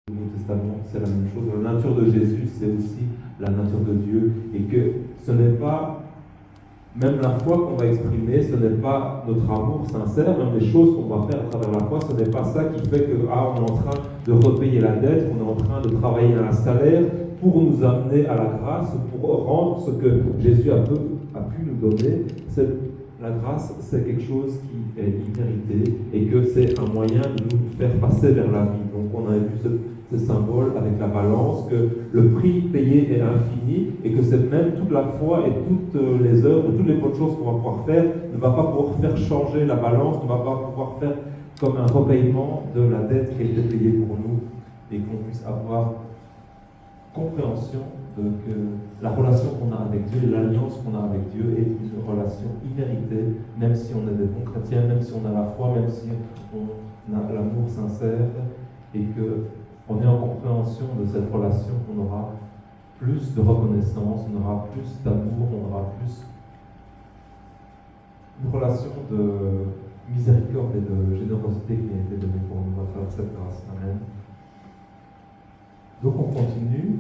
Le Nouveau Testament, c'est la même chose. La nature de Jésus, c'est aussi la nature de Dieu. Et que ce n'est pas, même la foi qu'on va exprimer, ce n'est pas notre amour sincère, même les choses qu'on va faire à travers la foi, ce n'est pas ça qui fait que, on est en train de repayer la dette, on est en train de travailler un salaire pour nous amener à la grâce, pour rendre ce que Jésus a pu nous donner. La grâce, c'est quelque chose qui est immérité et que c'est un moyen de nous faire passer vers la vie. Donc on a vu ce symbole avec la balance, que le prix payé est infini et que c'est même toute la foi et toutes les œuvres, toutes les bonnes choses qu'on va pouvoir faire ne va pas pouvoir faire changer la balance, ne va pas pouvoir faire comme un repayement de la dette qui a été payée pour nous et qu'on puisse avoir compréhension de que la relation qu'on a avec Dieu, l'alliance qu'on a avec Dieu est une relation imméritée, même si on est des bons chrétiens, même si on a la foi, même si on a l'amour sincère, et qu'on est en compréhension de cette relation, on aura plus de reconnaissance, on aura plus d'amour, on aura plus une relation de miséricorde et de générosité qui a été donnée pour nous à travers cette grâce. Amen. Donc on continue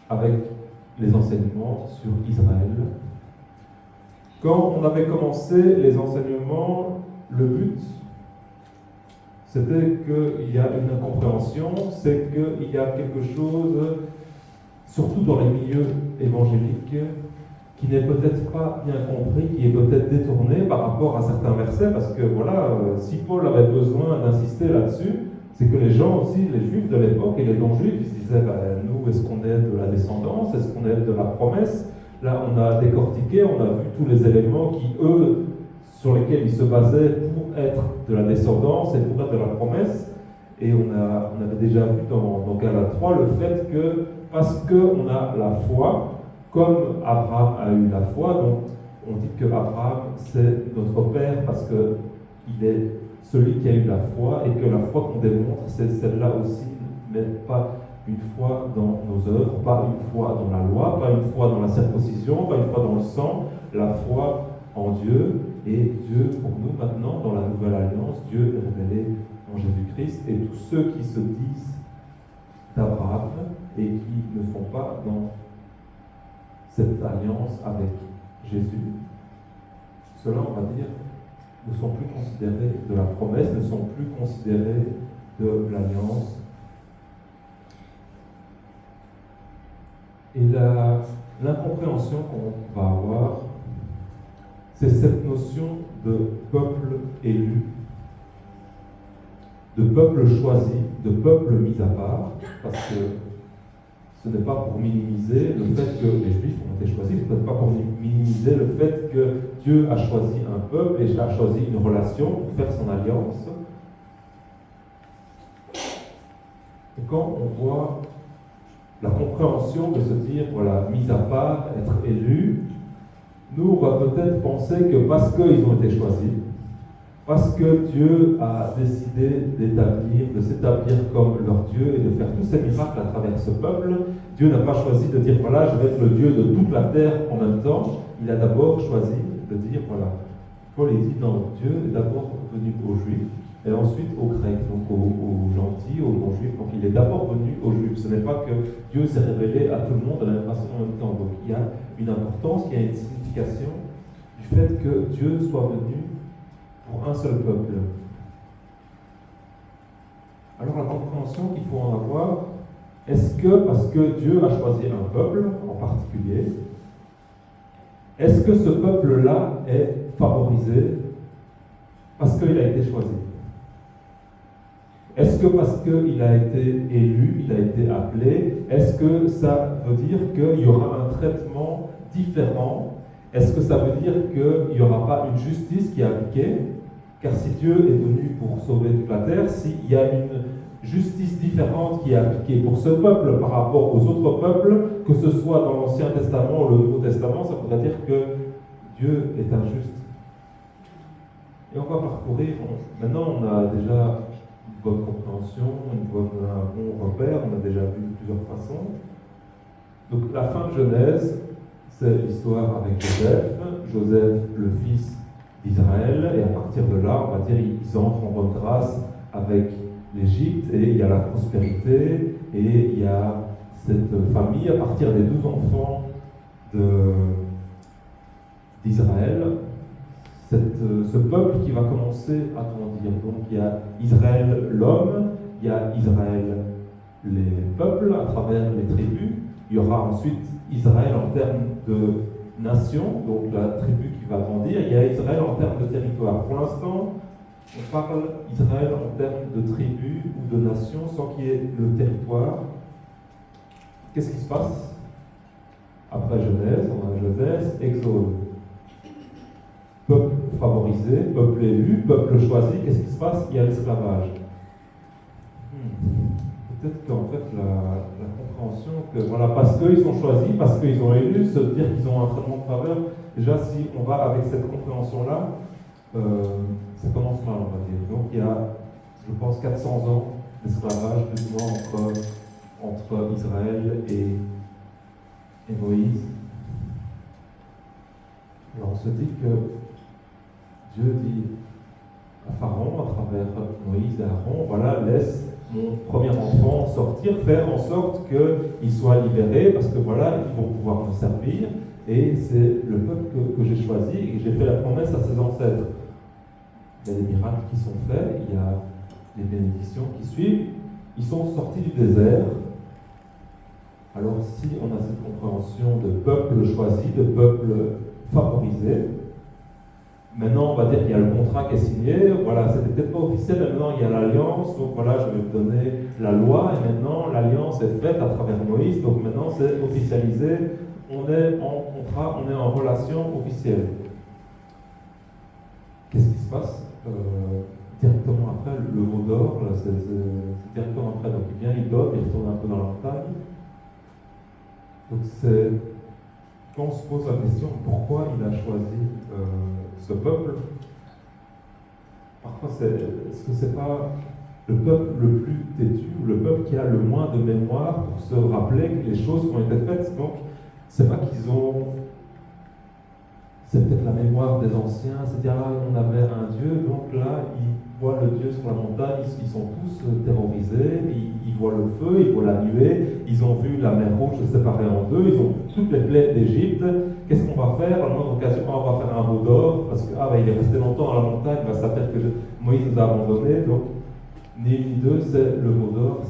avec les enseignements sur Israël. Quand on avait commencé les enseignements, le but, c'était qu'il y a une incompréhension, c'est qu'il y a quelque chose, surtout dans les milieux évangéliques, qui n'est peut-être pas bien compris, qui est peut-être détourné par rapport à certains versets, parce que voilà, si Paul avait besoin d'insister là-dessus, c'est que les gens aussi, les juifs de l'époque et les non-juifs, ils se disaient, nous, est-ce qu'on est de la descendance, est-ce qu'on est de la promesse? Là, on a décortiqué, on a vu tous les éléments qui, eux, sur lesquels ils se basaient pour être de la descendance et pour être de la promesse. Et on avait déjà vu dans Galates 3 le fait que, parce qu'on a la foi, comme Abraham a eu la foi, donc on dit que Abraham c'est notre père parce qu'il est celui qui a eu la foi, et que la foi qu'on démontre, c'est celle-là aussi, mais pas une foi dans nos œuvres, pas une foi dans la loi, pas une foi dans la circoncision, pas une foi dans le sang, la foi en Dieu, et Dieu pour nous maintenant, dans la nouvelle alliance, Dieu est révélé en Jésus-Christ, et tous ceux qui se disent d'Abraham et qui ne sont pas dans cette alliance avec Jésus, cela, on va dire, ne sont plus considérés de la promesse, ne sont plus considérés de l'alliance. Et l'incompréhension qu'on va avoir, c'est cette notion de peuple élu, de peuple choisi, de peuple mis à part, parce que ce n'est pas pour minimiser le fait que les Juifs ont été choisis, ce n'est pas pour minimiser le fait que Dieu a choisi un peuple et a choisi une relation pour faire son alliance. Et quand on voit la compréhension de se dire, voilà, mis à part, être élu, nous, on va peut-être penser que parce qu'ils ont été choisis, parce que Dieu a décidé de s'établir comme leur Dieu et de faire tous ces miracles à travers ce peuple, Dieu n'a pas choisi de dire, voilà, je vais être le Dieu de toute la terre en même temps. Il a d'abord choisi de dire, voilà, Paul dit, non, Dieu est d'abord venu aux Juifs et ensuite aux Grecs, donc aux gentils, aux non-Juifs. Donc il est d'abord venu aux Juifs. Ce n'est pas que Dieu s'est révélé à tout le monde de la même façon en même temps. Donc il y a une importance, il y a une signification du fait que Dieu soit venu pour un seul peuple. Alors la compréhension qu'il faut en avoir, est-ce que parce que Dieu a choisi un peuple en particulier, est-ce que ce peuple-là est favorisé parce qu'il a été choisi? Est-ce que parce qu'il a été élu, il a été appelé, est-ce que ça veut dire qu'il y aura un traitement différent? Est-ce que ça veut dire qu'il n'y aura pas une justice qui est appliquée? Car si Dieu est venu pour sauver toute la terre, s'il y a une justice différente qui est appliquée pour ce peuple par rapport aux autres peuples, que ce soit dans l'Ancien Testament ou le Nouveau Testament, ça voudrait dire que Dieu est injuste. Et on va parcourir, maintenant on a déjà une bonne compréhension, un bon repère, on a déjà vu de plusieurs façons. Donc la fin de Genèse, c'est l'histoire avec Joseph le fils d'Israël, et à partir de là, on va dire, ils entrent en bonne grâce avec l'Égypte, et il y a la prospérité, et il y a cette famille, à partir des 12 enfants d'Israël, ce peuple qui va commencer à grandir. Donc il y a Israël l'homme, il y a Israël les peuples à travers les tribus, il y aura ensuite Israël en termes de nation, donc la tribu qui va grandir, il y a Israël en termes de territoire. Pour l'instant, on parle Israël en termes de tribu ou de nation sans qu'il y ait le territoire. Qu'est-ce qui se passe? Après Genèse, on a Genèse, Exode. Peuple favorisé, peuple élu, peuple choisi, qu'est-ce qui se passe? Il y a l'esclavage. Peut-être qu'en fait, la compréhension que, voilà, parce qu'ils sont choisis, parce qu'ils ont élu, se dire qu'ils ont un traitement de faveur, déjà, si on va avec cette compréhension-là, ça commence mal, on va dire. Donc, il y a, je pense, 400 ans d'esclavage, plus ou moins, entre Israël et Moïse. Alors, on se dit que Dieu dit à Pharaon, à travers Moïse et Aaron, voilà, laisse mon premier enfant sortir, faire en sorte qu'il soit libéré, parce que voilà, ils vont pouvoir me servir, et c'est le peuple que j'ai choisi, et que j'ai fait la promesse à ses ancêtres. Il y a des miracles qui sont faits, il y a des bénédictions qui suivent, ils sont sortis du désert. Alors si on a cette compréhension de peuple choisi, de peuple favorisé, maintenant on va dire qu'il y a le contrat qui est signé, voilà, c'était peut-être pas officiel, mais maintenant il y a l'alliance, donc voilà, je vais vous donner la loi, et maintenant l'alliance est faite à travers Moïse, donc maintenant c'est officialisé, on est en contrat, on est en relation officielle. Qu'est-ce qui se passe directement après le veau d'or, c'est directement après, donc il vient, il dort, il retourne un peu dans la montagne. Donc c'est quand on se pose la question pourquoi il a choisi ce peuple, parfois est-ce que c'est pas le peuple le plus têtu, le peuple qui a le moins de mémoire pour se rappeler que les choses ont été faites. Donc c'est pas qu'ils ont, c'est peut-être la mémoire des anciens, c'est-à-dire on avait un Dieu, donc là ils voient le Dieu sur la montagne, ils sont tous terrorisés, ils voient le feu, ils voient la nuée, ils ont vu la mer Rouge se séparer en deux, ils ont toutes les plaies d'Égypte. Qu'est-ce qu'on va faire? À la moindre occasion, on va faire un veau d'or, parce que il est resté longtemps dans la montagne, ça s'appelle que Moïse nous a abandonnés, donc ni une ni deux, c'est le veau d'or.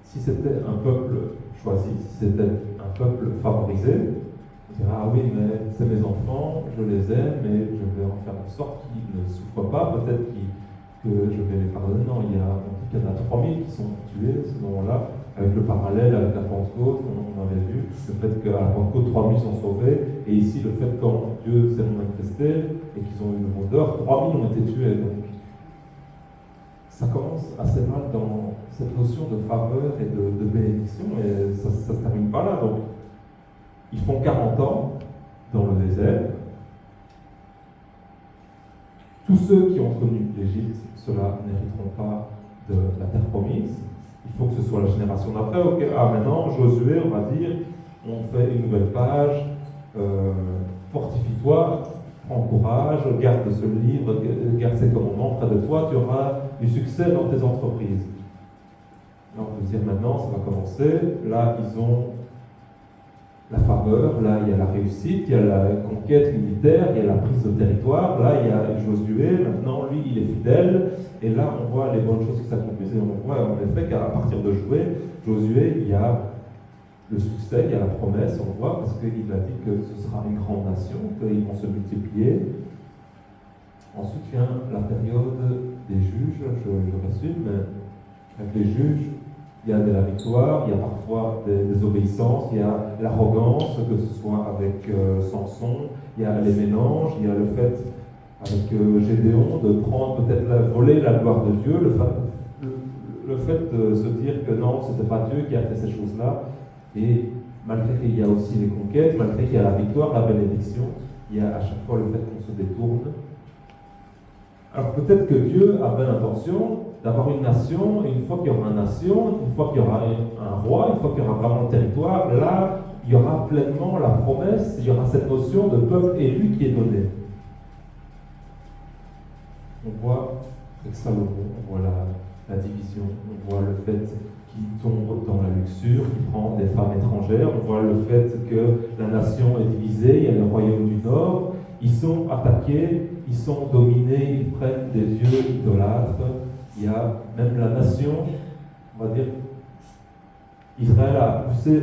Si c'était un peuple choisi, si c'était un peuple favorisé, on dirait, ah oui, mais c'est mes enfants, je les aime, mais je vais en faire en sorte qu'ils ne souffrent pas, peut-être que je vais les pardonner. Non, on dit qu'il y en a 3000 qui sont tués ce moment-là, avec le parallèle avec la Pentecôte, on avait vu le fait qu'à la Pentecôte, 3000 sont sauvés, et ici, le fait quand Dieu s'est manifesté et qu'ils ont eu le mot d'or, 3000 ont été tués. Donc, ça commence assez mal dans cette notion de faveur et de bénédiction, et ça ne se termine pas là. Donc, ils font 40 ans dans le désert. Tous ceux qui ont connu l'Égypte, ceux-là n'hériteront pas de la terre promise. Il faut que ce soit la génération d'après. Okay. Maintenant, Josué, on va dire, on fait une nouvelle page, fortifie-toi, prends courage, garde ce livre, garde ces commandements près de toi, tu auras du succès dans tes entreprises. Là, on peut dire maintenant, ça va commencer. Là, ils ont la faveur, là, il y a la réussite, il y a la conquête militaire, il y a la prise de territoire. Là, il y a Josué, maintenant, lui, il est fidèle. Et là, on voit les bonnes choses qui s'accomplissent. On voit en effet qu'à partir de Josué, il y a le succès, il y a la promesse, on voit, parce qu'il a dit que ce sera une grande nation, qu'ils vont se multiplier. Ensuite vient la période des juges, je résume, mais avec les juges, il y a de la victoire, il y a parfois des désobéissances, il y a l'arrogance, que ce soit avec Samson, il y a les mélanges, il y a le fait avec Gédéon de prendre peut-être voler la gloire de Dieu, le fait de se dire que non, ce n'était pas Dieu qui a fait ces choses-là, et malgré qu'il y a aussi les conquêtes, malgré qu'il y a la victoire, la bénédiction, il y a à chaque fois le fait qu'on se détourne. Alors peut-être que Dieu avait l'intention d'avoir une nation, et une fois qu'il y aura une nation, une fois qu'il y aura un roi, une fois qu'il y aura vraiment le territoire, là, il y aura pleinement la promesse, il y aura cette notion de peuple élu qui est donnée. On voit avec Salomon, on voit la division, on voit le fait qu'il tombe dans la luxure, qu'il prend des femmes étrangères, on voit le fait que la nation est divisée, il y a le royaume du Nord, ils sont attaqués, ils sont dominés, ils prennent des dieux idolâtres, il y a même la nation, on va dire, Israël a poussé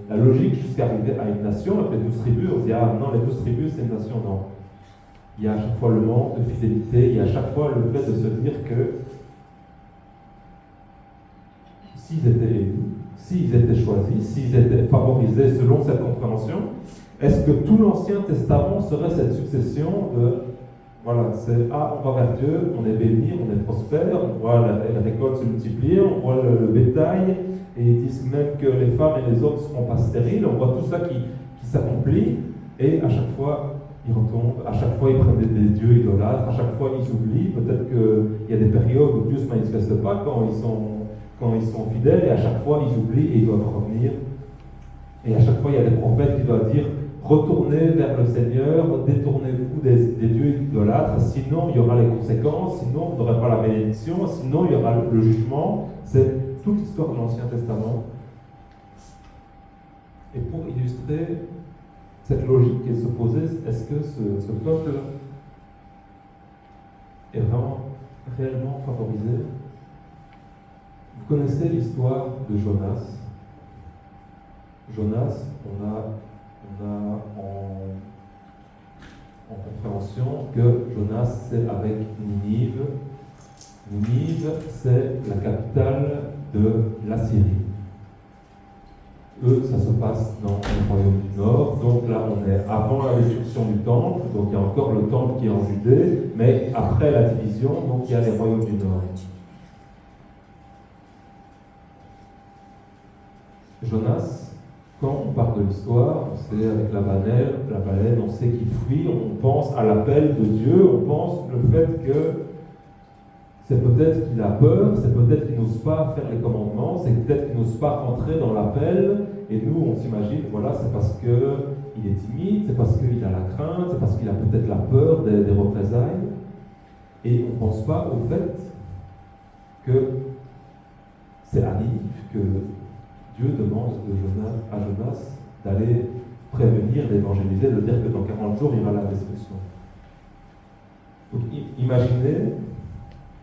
la logique jusqu'à arriver à une nation, avec les 12 tribus, on se dit, ah non, les 12 tribus, c'est une nation, non. Il y a à chaque fois le manque de fidélité, il y a à chaque fois le fait de se dire que s'ils étaient élus, s'ils étaient choisis, s'ils étaient favorisés selon cette compréhension, est-ce que tout l'Ancien Testament serait cette succession de, voilà, c'est, ah, on va vers Dieu, on est béni, on est prospère, on voit la récolte se multiplier, on voit le bétail, et ils disent même que les femmes et les hommes ne seront pas stériles, on voit tout ça qui s'accomplit, et à chaque fois, ils retombent, à chaque fois, ils prennent des dieux idolâtres, à chaque fois, ils oublient, peut-être qu'il y a des périodes où Dieu ne se manifeste pas quand ils sont fidèles, et à chaque fois, ils oublient et ils doivent revenir. Et à chaque fois, il y a des prophètes qui doivent dire, retournez vers le Seigneur, détournez-vous des dieux idolâtres, sinon il y aura les conséquences, sinon vous n'aurez pas la bénédiction, sinon il y aura le jugement. C'est toute l'histoire de l'Ancien Testament. Et pour illustrer cette logique qui se posait, est-ce que ce peuple est vraiment réellement favorisé? Vous connaissez l'histoire de Jonas. Jonas, on a en compréhension que Jonas, c'est avec Ninive. Ninive, c'est la capitale de l'Assyrie. Eux, ça se passe dans le royaume du Nord. Donc là, on est avant la destruction du temple. Donc il y a encore le temple qui est en Judée. Mais après la division, donc il y a les royaumes du Nord. Jonas, quand on parle de l'histoire, c'est avec la baleine, on sait qu'il fuit, on pense à l'appel de Dieu, on pense le fait que c'est peut-être qu'il a peur, c'est peut-être qu'il n'ose pas faire les commandements, c'est peut-être qu'il n'ose pas rentrer dans l'appel, et nous on s'imagine, voilà, c'est parce qu'il est timide, c'est parce qu'il a la crainte, c'est parce qu'il a peut-être la peur des représailles, et on ne pense pas au fait que c'est à Ninive que Dieu demande à Jonas d'aller prévenir, d'évangéliser, de dire que dans 40 jours, il y aura la destruction. Donc imaginez,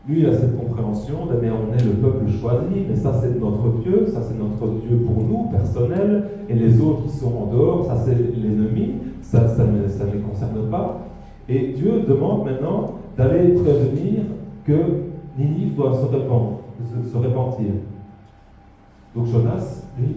lui il a cette compréhension de, mais on est le peuple choisi, mais ça c'est notre Dieu, ça c'est notre Dieu pour nous, personnel, et les autres qui sont en dehors, ça c'est l'ennemi, ça ne les concerne pas. Et Dieu demande maintenant d'aller prévenir que Ninive doit se repentir. Donc Jonas, lui,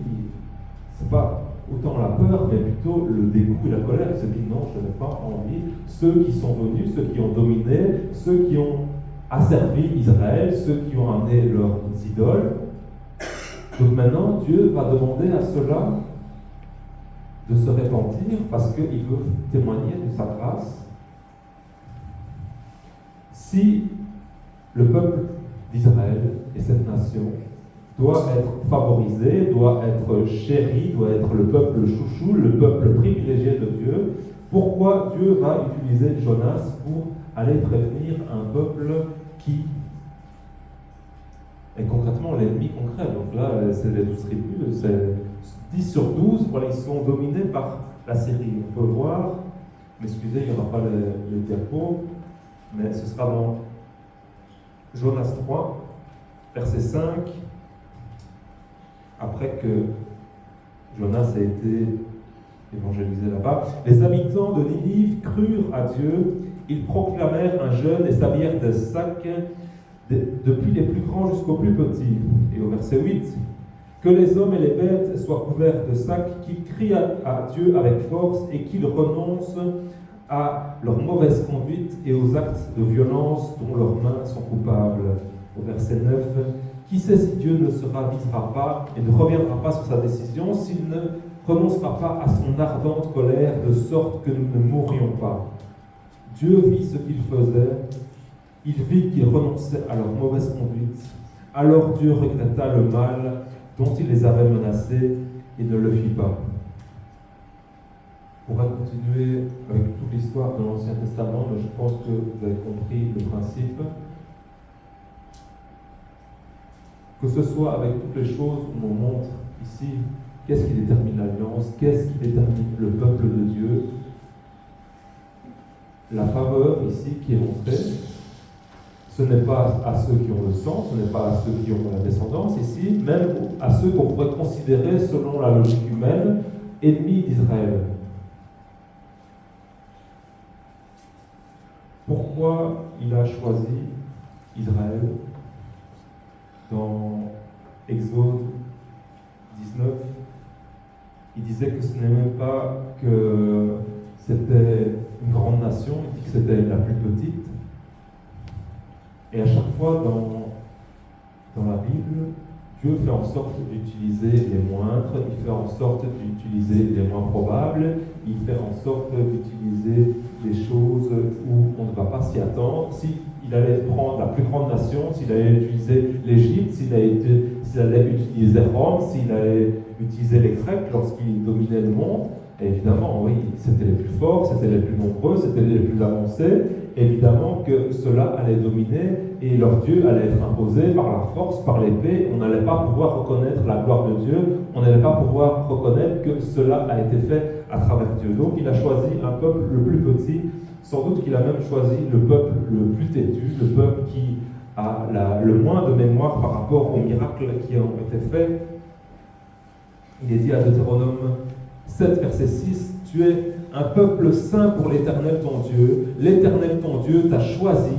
c'est pas autant la peur, mais plutôt le dégoût et la colère. Il se dit non, je n'ai pas envie. Ceux qui sont venus, ceux qui ont dominé, ceux qui ont asservi Israël, ceux qui ont amené leurs idoles. Donc maintenant, Dieu va demander à ceux-là de se repentir parce qu'il veut témoigner de sa grâce. Si le peuple d'Israël et cette nation doit être favorisé, doit être chéri, doit être le peuple chouchou, le peuple privilégié de Dieu, pourquoi Dieu va utiliser Jonas pour aller prévenir un peuple qui est concrètement l'ennemi concret? Donc là, c'est les 12 tribus, c'est 10 sur 12, voilà, ils sont dominés par la Syrie. On peut voir, m'excusez, il n'y aura pas les diapos, mais ce sera dans Jonas 3, verset 5. Après que Jonas a été évangélisé là-bas, les habitants de Ninive crurent à Dieu, ils proclamèrent un jeûne et s'habillèrent de sacs, depuis les plus grands jusqu'aux plus petits. Et au verset 8, que les hommes et les bêtes soient couverts de sacs, qu'ils crient à Dieu avec force et qu'ils renoncent à leur mauvaise conduite et aux actes de violence dont leurs mains sont coupables. Au verset 9, qui sait si Dieu ne se ravisera pas et ne reviendra pas sur sa décision, s'il ne renoncera pas à son ardente colère, de sorte que nous ne mourrions pas. Dieu vit ce qu'ils faisaient, il vit qu'ils renonçaient à leur mauvaise conduite. Alors Dieu regretta le mal dont il les avait menacés et ne le fit pas. On va continuer avec toute l'histoire de l'Ancien Testament, mais je pense que vous avez compris le principe. Que ce soit avec toutes les choses où on montre ici qu'est-ce qui détermine l'alliance, qu'est-ce qui détermine le peuple de Dieu. La faveur ici qui est montrée, ce n'est pas à ceux qui ont le sang, ce n'est pas à ceux qui ont la descendance ici, même à ceux qu'on pourrait considérer, selon la logique humaine, ennemis d'Israël. Pourquoi il a choisi Israël? Dans Exode 19, il disait que ce n'est même pas que c'était une grande nation, il dit que c'était la plus petite. Et à chaque fois dans la Bible, Dieu fait en sorte d'utiliser les moindres, il fait en sorte d'utiliser les moins probables, il fait en sorte d'utiliser des choses où on ne va pas s'y attendre. S'il allait prendre la plus grande nation, s'il allait utiliser l'Égypte, s'il allait utiliser Rome, s'il allait utiliser les Grecs lorsqu'il dominait le monde, évidemment, oui, c'était les plus forts, c'était les plus nombreux, c'était les plus avancés. Évidemment que cela allait dominer et leur Dieu allait être imposé par la force, par l'épée. On n'allait pas pouvoir reconnaître la gloire de Dieu, on n'allait pas pouvoir reconnaître que cela a été fait à travers Dieu. Donc il a choisi un peuple le plus petit, sans doute qu'il a même choisi le peuple le plus têtu, le peuple qui a le moins de mémoire par rapport aux miracles qui ont été faits. Il est dit à Deutéronome 7, verset 6, « Tu es un peuple saint pour l'Éternel ton Dieu. L'Éternel ton Dieu t'a choisi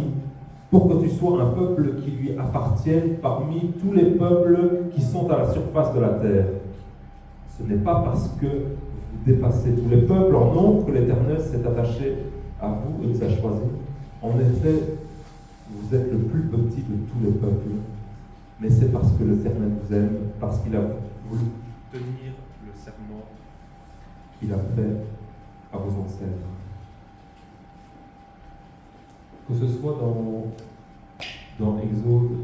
pour que tu sois un peuple qui lui appartienne parmi tous les peuples qui sont à la surface de la terre. Ce n'est pas parce que vous dépassez tous les peuples en nombre que l'Éternel s'est attaché à vous et vous a choisi. En effet, vous êtes le plus petit de tous les peuples, mais c'est parce que l'Éternel vous aime, parce qu'il a voulu tenir le serment qu'il a fait à vos ancêtres. » Que ce soit dans Exode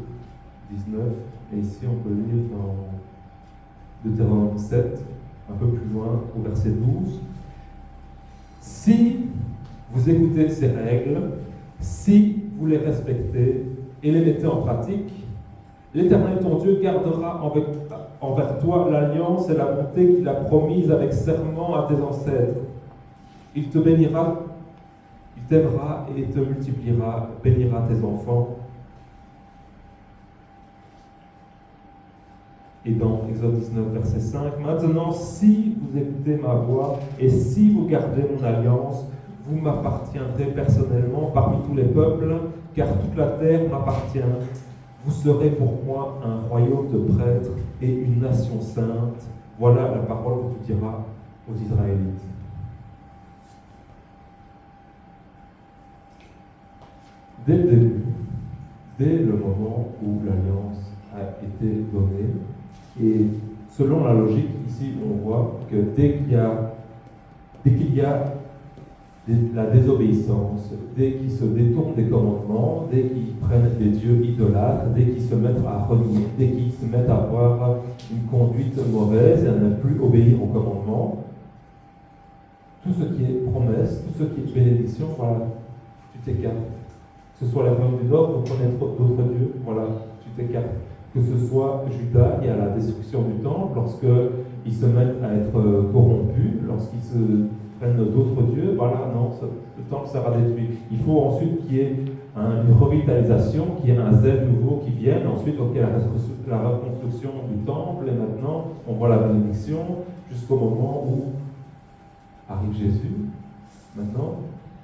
19, et ici on peut lire dans Deutéronome 7, un peu plus loin, au verset 12. « Si vous écoutez ces règles, si vous les respectez et les mettez en pratique, l'Éternel ton Dieu gardera envers toi l'alliance et la bonté qu'il a promise avec serment à tes ancêtres. Il te bénira, il t'aimera et te multipliera, bénira tes enfants. » Et dans Exode 19, verset 5, « Maintenant, si vous écoutez ma voix et si vous gardez mon alliance, vous m'appartiendrez personnellement parmi tous les peuples, car toute la terre m'appartient. Vous serez pour moi un royaume de prêtres et une nation sainte. Voilà la parole que tu diras aux Israélites. » Dès le début, dès le moment où l'alliance a été donnée, et selon la logique, ici on voit que dès qu'il y a la désobéissance, dès qu'ils se détournent des commandements, dès qu'ils prennent des dieux idolâtres, dès qu'ils se mettent à renier, dès qu'ils se mettent à avoir une conduite mauvaise et à ne plus obéir aux commandements, tout ce qui est promesse, tout ce qui est bénédiction, voilà, tu t'écartes. Que ce soit la royaume du Nord, vous connaître d'autres dieux, voilà, tu t'écartes. Que ce soit Juda, il y a la destruction du temple, lorsqu'ils se mettent à être corrompus, lorsqu'ils se prennent d'autres dieux, voilà, non, le temple sera détruit. Il faut ensuite qu'il y ait une revitalisation, qu'il y ait un zèle nouveau qui vienne, ensuite, ok, la reconstruction du temple, et maintenant, on voit la bénédiction, jusqu'au moment où arrive Jésus. Maintenant,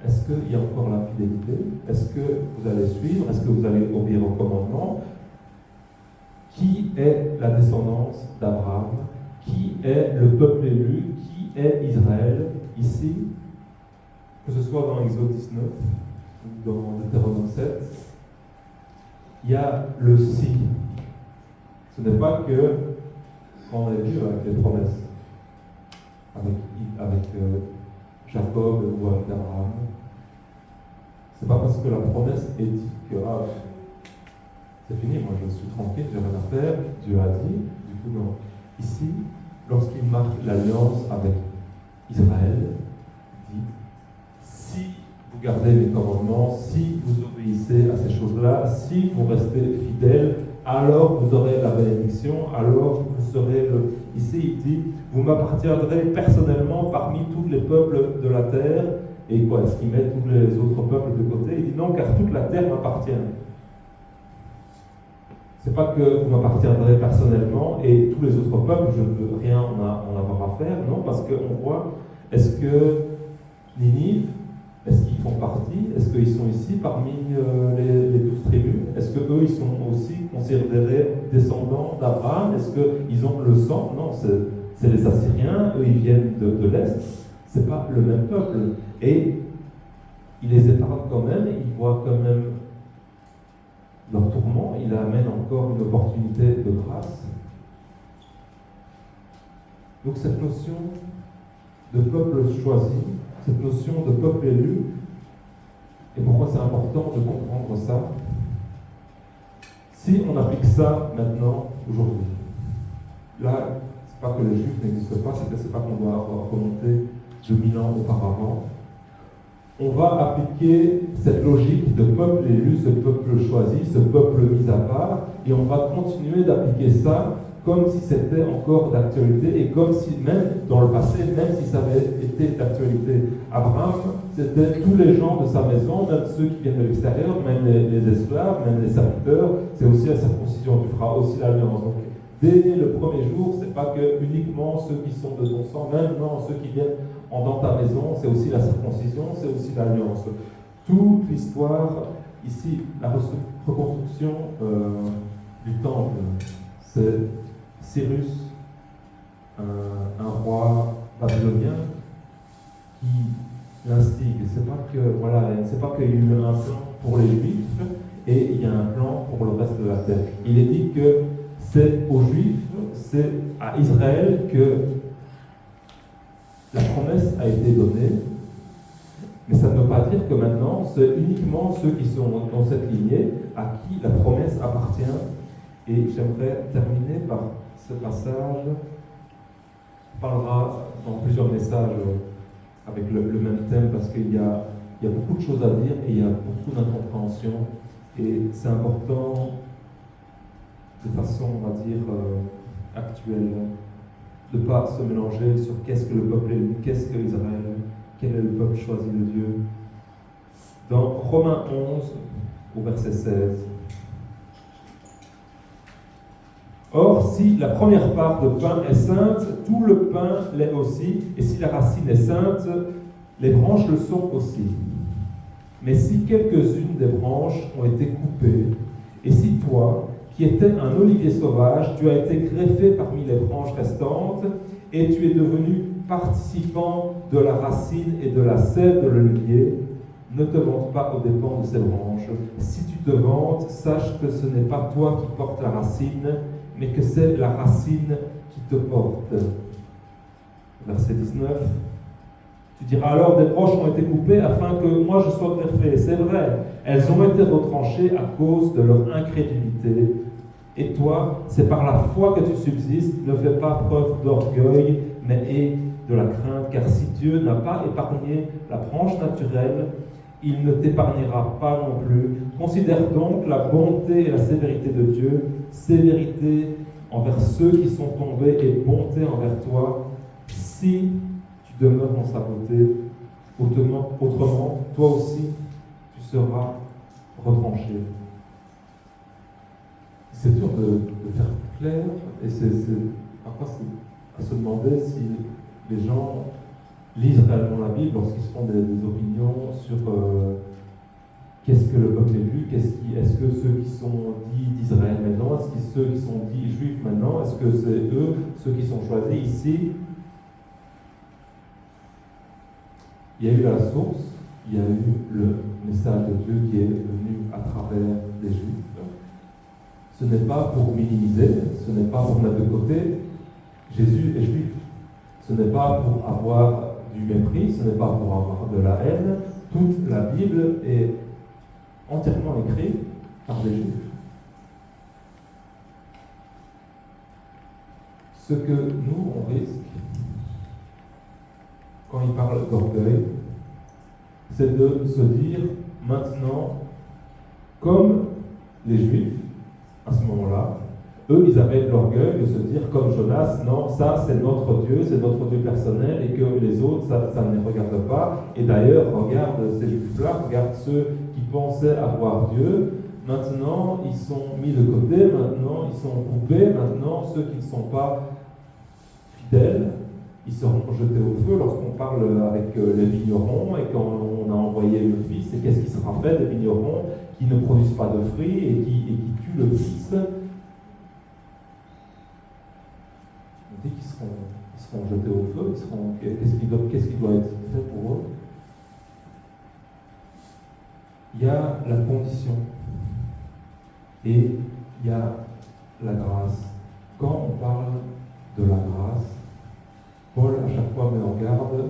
est-ce qu'il y a encore la fidélité? Est-ce que vous allez suivre? Est-ce que vous allez obéir au commandement? Qui est la descendance d'Abraham? Qui est le peuple élu? Qui est Israël ici? Que ce soit dans Exode 19 ou dans Deutéronome 7, il y a le si. Ce n'est pas que, quand on a vu avec les promesses, avec Jacob ou avec Abraham, c'est pas parce que la promesse est dite que c'est fini, moi je suis tranquille, j'ai rien à faire, Dieu a dit, du coup non. Ici, lorsqu'il marque l'alliance avec Israël, il dit, si vous gardez les commandements, si vous obéissez à ces choses-là, si vous restez fidèles alors vous aurez la bénédiction, alors vous serez le... Ici, il dit, vous m'appartiendrez personnellement parmi tous les peuples de la terre. Et quoi, est-ce qu'il met tous les autres peuples de côté? Il dit non, car toute la terre m'appartient. C'est pas que vous m'appartiendrez personnellement et tous les autres peuples, je ne veux rien en avoir à faire, non, parce qu'on voit, est-ce que Ninive, est-ce qu'ils font partie? Est-ce qu'ils sont ici parmi les 12 tribus? Est-ce qu'eux, ils sont aussi considérés descendants d'Abraham? Est-ce qu'ils ont le sang? Non, c'est les Assyriens, eux, ils viennent de l'Est. C'est pas le même peuple. Et il les épargne quand même, il voit quand même leur tourment, il amène encore une opportunité de grâce. Donc cette notion de peuple choisi, cette notion de peuple élu, et pourquoi c'est important de comprendre ça, si on applique ça maintenant, aujourd'hui, là, c'est pas que les Juifs n'existent pas, c'est pas qu'on doit remonter 2000 ans auparavant. On va appliquer cette logique de peuple élu, ce peuple choisi, ce peuple mis à part, et on va continuer d'appliquer ça comme si c'était encore d'actualité, et comme si même dans le passé, même si ça avait été d'actualité. Abraham, c'était tous les gens de sa maison, même ceux qui viennent de l'extérieur, même les esclaves, même les serviteurs, c'est aussi la circoncision, tu feras aussi l'alliance. Donc, dès le premier jour, c'est pas que uniquement ceux qui sont de ton sang, même non, ceux qui viennent dans ta maison, c'est aussi la circoncision, c'est aussi l'alliance. Toute l'histoire, ici, la reconstruction du temple, c'est Cyrus, un roi babylonien, qui l'instigue. C'est pas qu'il y a eu un plan pour les Juifs et il y a un plan pour le reste de la terre. Il est dit que c'est aux Juifs, c'est à Israël que la promesse a été donnée, mais ça ne veut pas dire que maintenant, c'est uniquement ceux qui sont dans cette lignée à qui la promesse appartient. Et j'aimerais terminer par ce passage. On parlera dans plusieurs messages avec le même thème parce qu'il y a beaucoup de choses à dire et il y a beaucoup d'incompréhension. Et c'est important, de façon, on va dire, actuelle, de ne pas se mélanger sur qu'est-ce que le peuple élu, qu'est-ce que Israël, quel est le peuple choisi de Dieu. Dans Romains 11, au verset 16. Or, si la première part de pain est sainte, tout le pain l'est aussi, et si la racine est sainte, les branches le sont aussi. Mais si quelques-unes des branches ont été coupées, et si toi, qui étais un olivier sauvage, tu as été greffé parmi les branches restantes, et tu es devenu participant de la racine et de la sève de l'olivier, ne te vante pas aux dépens de ces branches. Si tu te vantes, sache que ce n'est pas toi qui portes la racine, mais que c'est la racine qui te porte. Verset 19. Tu diras alors, des branches ont été coupées afin que moi je sois greffé. C'est vrai, elles ont été retranchées à cause de leur incrédulité. Et toi, c'est par la foi que tu subsistes. Ne fais pas preuve d'orgueil, mais aie de la crainte. Car si Dieu n'a pas épargné la branche naturelle, il ne t'épargnera pas non plus. Considère donc la bonté et la sévérité de Dieu, sévérité envers ceux qui sont tombés et bonté envers toi, si tu demeures dans sa beauté. Autrement, toi aussi, tu seras retranché. C'est dur de faire clair, et parfois c'est à se demander si les gens lisent réellement la Bible lorsqu'ils se font des opinions sur qu'est-ce que le peuple élu, est-ce que ceux qui sont dits d'Israël maintenant, est-ce que ceux qui sont dits juifs maintenant, est-ce que c'est eux, ceux qui sont choisis ici? Il y a eu la source, il y a eu le message de Dieu qui est venu à travers les Juifs. Ce n'est pas pour minimiser, ce n'est pas pour mettre de côté Jésus est juif. Ce n'est pas pour avoir du mépris, ce n'est pas pour avoir de la haine. Toute la Bible est entièrement écrite par des Juifs. Ce que nous, on risque, quand il parle d'orgueil, c'est de se dire maintenant, comme les Juifs, à ce moment-là, eux, ils avaient l'orgueil de se dire, comme Jonas, non, ça c'est notre Dieu personnel, et que les autres, ça ne les regarde pas. Et d'ailleurs, regarde ces juifs-là, regarde ceux qui pensaient avoir Dieu. Maintenant, ils sont mis de côté, maintenant, ils sont coupés, maintenant, ceux qui ne sont pas fidèles, ils seront jetés au feu. Lorsqu'on parle avec les vignerons et quand on a envoyé le fils, et qu'est-ce qui sera fait des vignerons qui ne produisent pas de fruits et qui tuent le fils? On dit qu'ils seront jetés au feu, qu'est-ce qui doit être fait pour eux? Il y a la condition et il y a la grâce. Quand on parle de la grâce, Paul à chaque fois met en garde,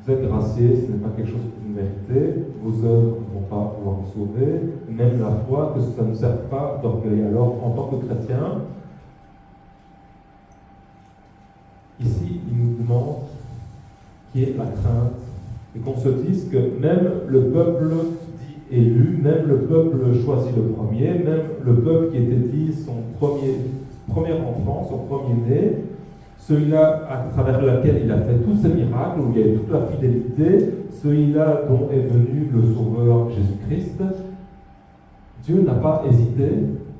vous êtes graciés, ce n'est pas quelque chose que vous méritez, vos œuvres ne vont pas pouvoir vous sauver, même la foi, que ça ne sert pas d'orgueil. Alors, en tant que chrétien, ici, il nous demande qui est la crainte, et qu'on se dise que même le peuple dit élu, même le peuple choisi le premier, même le peuple qui était dit son premier enfant, son premier-né, celui-là à travers lequel il a fait tous ces miracles, où il y a eu toute la fidélité, celui-là dont est venu le Sauveur Jésus-Christ, Dieu n'a pas hésité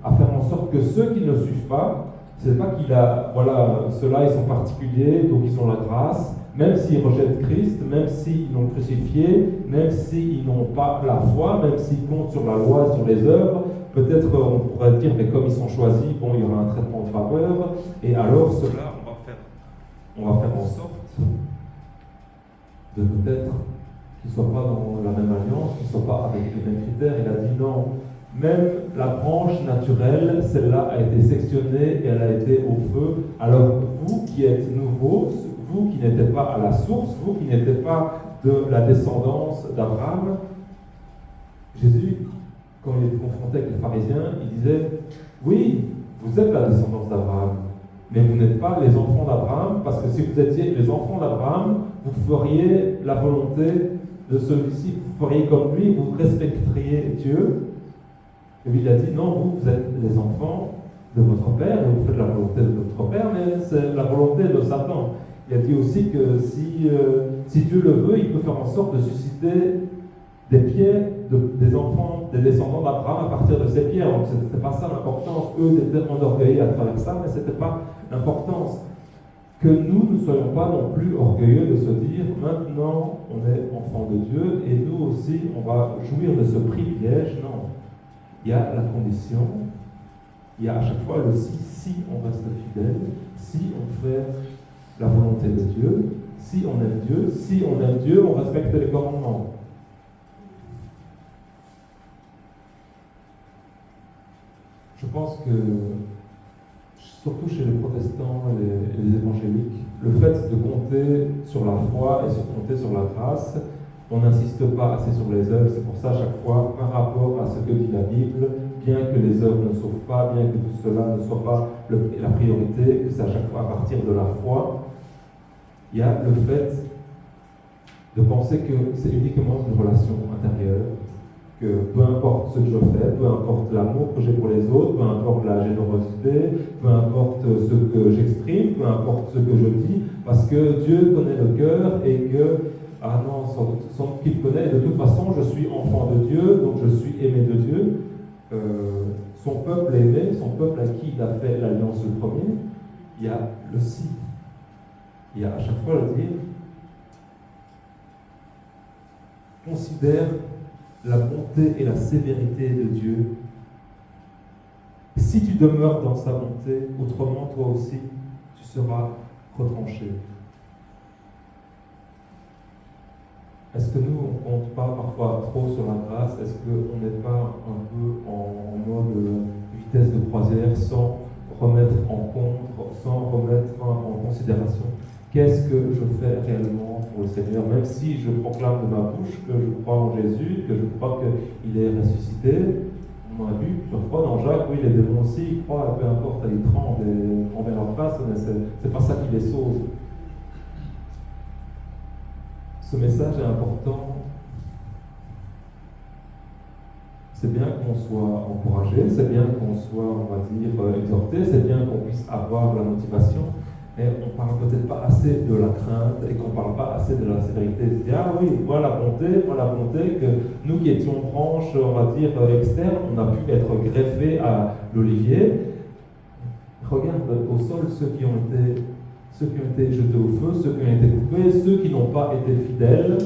à faire en sorte que ceux qui ne suivent pas, c'est pas qu'il a, voilà, ceux-là ils sont particuliers, donc ils ont la grâce, même s'ils rejettent Christ, même s'ils l'ont crucifié, même s'ils n'ont pas la foi, même s'ils comptent sur la loi, sur les œuvres, peut-être on pourrait dire, mais comme ils sont choisis, bon, il y aura un traitement de faveur, et alors ceux-là, on va faire en sorte de peut-être qu'ils ne soient pas dans la même alliance, qu'ils ne soient pas avec les mêmes critères. Il a dit non, même la branche naturelle, celle-là a été sectionnée et elle a été au feu. Alors vous qui êtes nouveaux, vous qui n'étiez pas à la source, vous qui n'étiez pas de la descendance d'Abraham, Jésus, quand il était confronté avec les pharisiens, il disait, oui, vous êtes la descendance d'Abraham, mais vous n'êtes pas les enfants d'Abraham, parce que si vous étiez les enfants d'Abraham, vous feriez la volonté de celui-ci, vous feriez comme lui, vous respecteriez Dieu. Et puis il a dit, non, vous êtes les enfants de votre Père, et vous faites la volonté de votre Père, mais c'est la volonté de Satan. Il a dit aussi que si Dieu le veut, il peut faire en sorte de susciter des pieds des enfants, des descendants d'Abraham à partir de ces pierres. Donc ce n'était pas ça l'importance. Eux étaient enorgueillis à travers ça, mais ce n'était pas l'importance. Que nous ne soyons pas non plus orgueilleux de se dire maintenant on est enfant de Dieu et nous aussi on va jouir de ce privilège. Non. Il y a la condition, il y a à chaque fois le si on reste fidèle, si on fait la volonté de Dieu, si on aime Dieu, on respecte les commandements. Je pense que, surtout chez les protestants et les évangéliques, le fait de compter sur la foi et de compter sur la grâce, on n'insiste pas assez sur les œuvres. C'est pour ça, à chaque fois, par rapport à ce que dit la Bible, bien que les œuvres ne sauvent pas, bien que tout cela ne soit pas la priorité, que c'est à chaque fois à partir de la foi, il y a le fait de penser que c'est uniquement une relation intérieure, que peu importe ce que je fais, peu importe l'amour que j'ai pour les autres, peu importe la générosité, peu importe ce que j'exprime, peu importe ce que je dis, parce que Dieu connaît le cœur et que, ah non, sans doute qu'il connaît, et de toute façon je suis enfant de Dieu, donc je suis aimé de Dieu. Son peuple aimé, son peuple à qui il a fait l'alliance le premier, il y a le si. Il y a à chaque fois le dire, considère la bonté et la sévérité de Dieu. Si tu demeures dans sa bonté, autrement toi aussi, tu seras retranché. Est-ce que nous, on ne compte pas parfois trop sur la grâce? Est-ce qu'on n'est pas un peu en mode vitesse de croisière sans remettre en compte, sans remettre en considération qu'est-ce que je fais réellement pour le Seigneur, même si je proclame de ma bouche que je crois en Jésus, que je crois qu'il est ressuscité. On a vu plusieurs fois dans Jacques, oui, les démons aussi, ils croient, peu importe, ils tremblent on met leur face, mais c'est pas ça qui les sauve. Ce message est important. c'est bien qu'on soit encouragé, c'est bien qu'on soit, on va dire, exhorté, c'est bien qu'on puisse avoir la motivation, mais on ne parle peut-être pas assez de la crainte et qu'on ne parle pas assez de la sévérité. Se dire, ah oui, voilà la bonté que nous qui étions branches, on va dire, externes, on a pu être greffés à l'olivier. Regarde au sol ceux qui ont été jetés au feu, ceux qui ont été coupés, ceux qui n'ont pas été fidèles.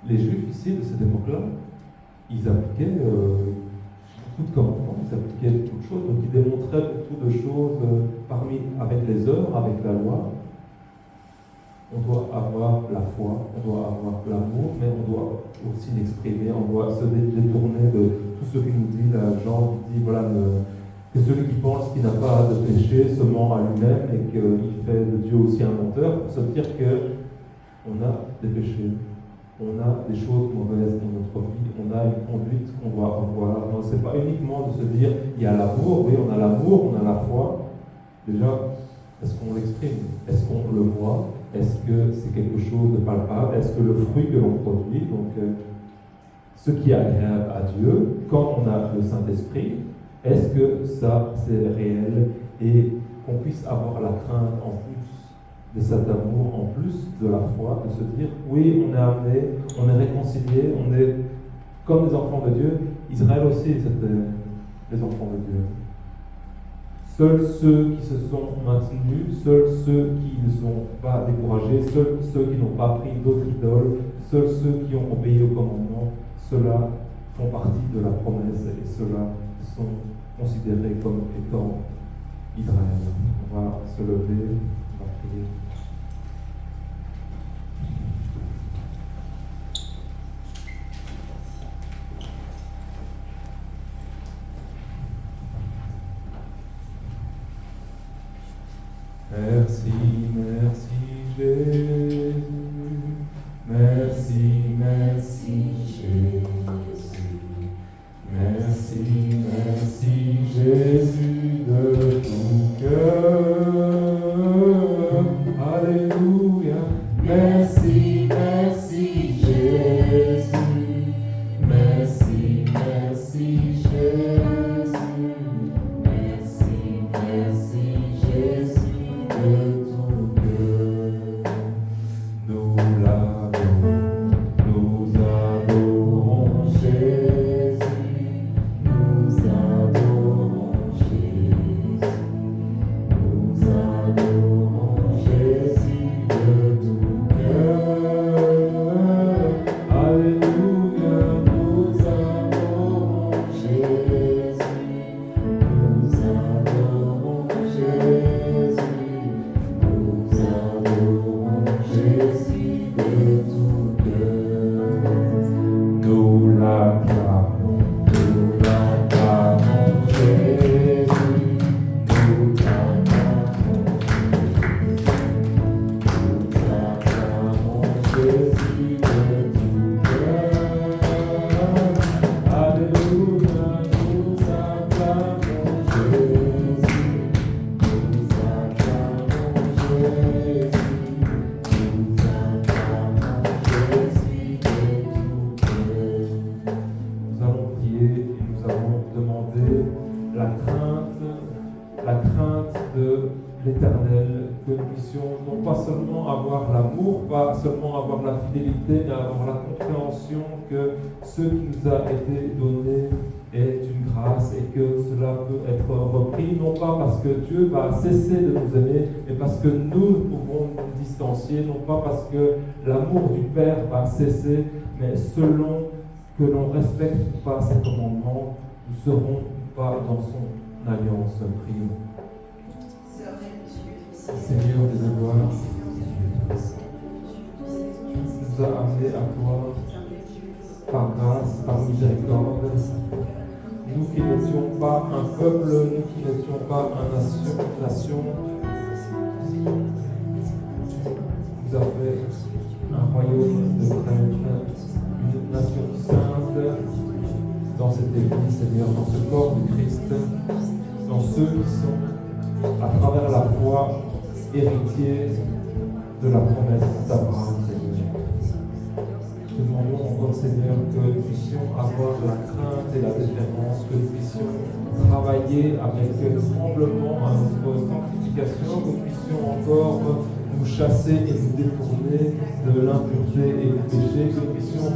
Les Juifs ici de cette époque-là, ils appliquaient beaucoup de commandements, ils appliquaient beaucoup de choses, donc ils démontraient beaucoup de choses avec les œuvres, avec la loi. On doit avoir la foi, on doit avoir l'amour, mais on doit aussi l'exprimer, on doit se détourner de tout ce qui nous dit Jean, qui dit voilà, que celui qui pense qu'il n'a pas de péché se ment à lui-même et qu'il fait de Dieu aussi un menteur, pour se dire qu'on a des péchés. On a des choses mauvaises dans notre vie, on a une conduite qu'on doit avoir. Donc, ce n'est pas uniquement de se dire il y a l'amour, oui, on a l'amour, on a la foi. Déjà, est-ce qu'on l'exprime? Est-ce qu'on le voit? Est-ce que c'est quelque chose de palpable? Est-ce que le fruit que l'on produit, donc ce qui est agréable à Dieu, quand on a le Saint-Esprit, est-ce que ça c'est réel et qu'on puisse avoir la crainte en plus de cet amour, en plus de la foi, de se dire oui, on est amené, on est réconcilié, on est comme des enfants de Dieu. Israël aussi, c'était les enfants de Dieu. Seuls ceux qui se sont maintenus, seuls ceux qui ne sont pas découragés, seuls ceux qui n'ont pas pris d'autres idoles, seuls ceux qui ont obéi au commandement, ceux-là font partie de la promesse et ceux-là sont considérés comme étant Israël. On va se lever. Merci, merci Jésus. Merci, merci Jésus. Merci, merci Jésus de tout cœur. Alléluia. Merci, merci Jésus. Merci, merci Jésus. Merci, merci Jésus de tout cœur. Nous l'adorons, nous adorons Jésus. Nous adorons Jésus. Nous adorons Jésus de tout cœur. Alléluia, nous adorons Jésus. Nous adorons Jésus. Nous adorons Jésus de tout cœur. Nous l'acclamons Jésus. Nous acclamons Jésus de tout cœur. Alléluia, nous acclamons Jésus. Nous acclamons Jésus. Nous acclamons Jésus de tout cœur. Nous allons prier et nous allons demander la crainte de l'Éternel, que nous puissions non pas seulement avoir l'amour, pas seulement avoir la fidélité, mais avoir la compréhension que ce qui nous a été donné est une grâce et que cela peut être repris, non pas parce que Dieu va cesser de nous aimer, mais parce que nous pouvons nous distancier, non pas parce que l'amour du Père va cesser, mais selon que l'on respecte ou pas ses commandements, nous serons ou pas dans son alliance. Prions. Seigneur des gloires, tu nous as amenés à toi par grâce, par miséricorde. Nous qui n'étions pas un peuple, nous qui n'étions pas une nation, tu nous as fait un royaume de prêtres, une nation sainte dans cette église, Seigneur, dans ce corps du Christ, dans ceux qui sont, à travers la foi, héritiers de la promesse d'Abraham, Seigneur. demandons encore, Seigneur, que nous puissions avoir la crainte et la déférence, que nous puissions travailler avec tremblement à notre sanctification, que nous puissions encore nous chasser et nous détourner de l'impureté et du péché, que nous puissions